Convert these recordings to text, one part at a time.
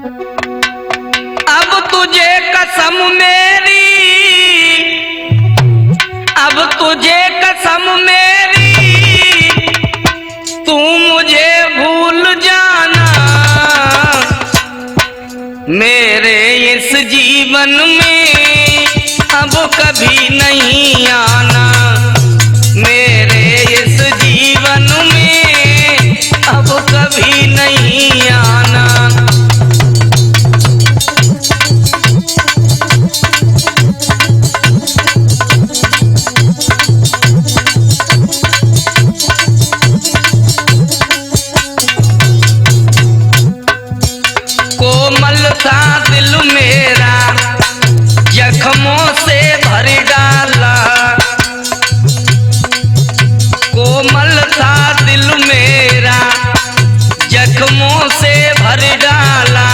अब तुझे कसम मेरी, अब तुझे कसम मेरी, तू मुझे भूल जाना, मेरे इस जीवन में अब कभी नहीं आना, मेरे इस जीवन में अब कभी नहीं आना। कोमल था दिल मेरा जख्मों से भर डाला, कोमल था दिल मेरा जख्मों से भर डाला,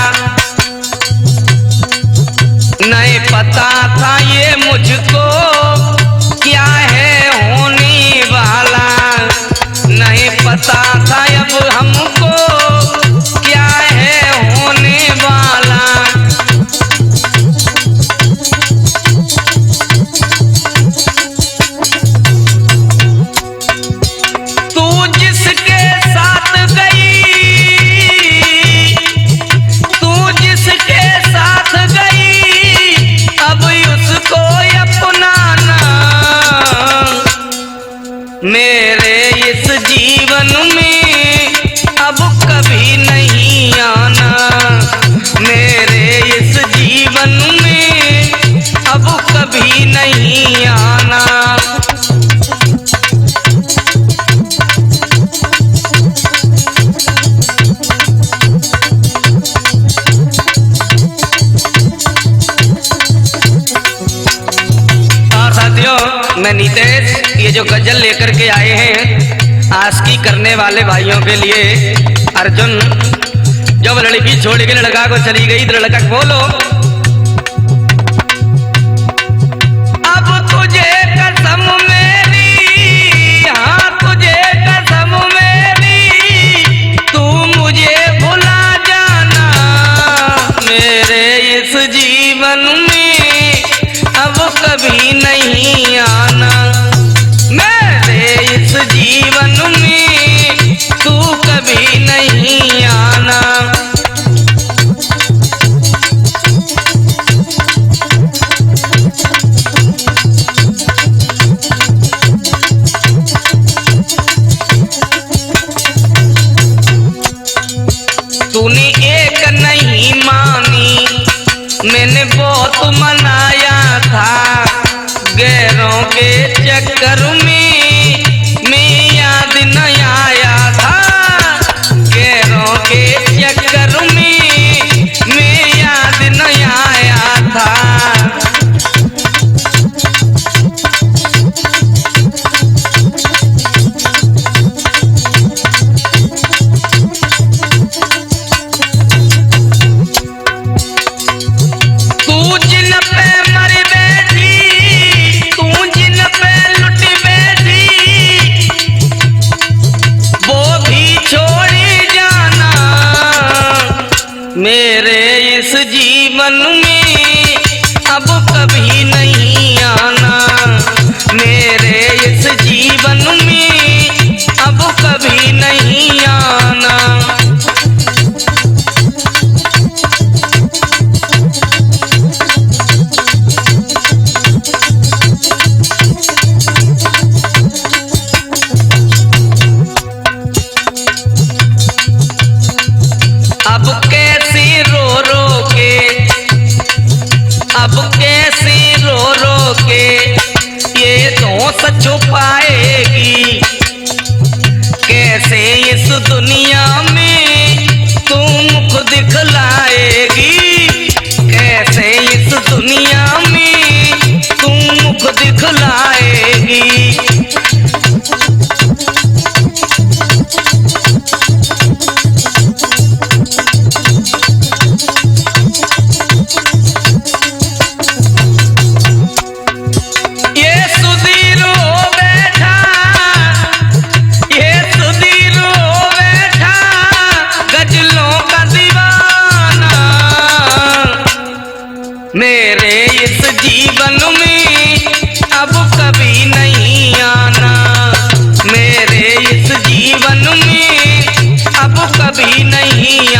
नहीं पता था ये मुझको क्या है होने वाला, नहीं पता था अब हमको क्या है होने वाला। तू जिसके साथ गई, तू जिसके साथ गई, अब उसको अपनाना, मेरे इस जीवन में अब कभी नहीं आना, मेरे इस जीवन में अब कभी नहीं आना। और साथियों, मैं नीतेश ये जो गजल लेकर के आए हैं आशिकी करने वाले भाइयों के लिए। अर्जुन, जब लड़की छोड़ के लड़का को चली गई तो लड़का बोलो, अब तुझे कसम मेरी, हाँ तुझे कसम मेरी, तू मुझे भुला जाना, मेरे इस जीवन में अब कभी नहीं आना, मेरे इस जीवन में तू कभी नहीं आना। तूने एक नहीं मानी, मैंने बहुत मनाया था, गैरों के चक्कर में मैं याद न आया था, गैरों के चक्कर में मैं याद न आया था। तू जिन पे मर बैठी, तू जिन पे लुट बैठी, वो भी छोड़ जाना, मेरे इस जीवन में अब कभी नहीं आना, मेरे इस जीवन में अब कभी नहीं आना। अब कैसे रो रो के, अब कैसे रो रो के ये दोष छुपाएगी, कैसे इस दुनिया में तू मुख दिखलाएगी, कैसे इस दुनिया में तू मुख दिखलाएगी। ये सुधीर हो बैठा, ये सुधीर हो बैठा, गजलों का दीवाना, मेरे इस जीवन में अब कभी नहीं आना, मेरे इस जीवन में अब कभी नहीं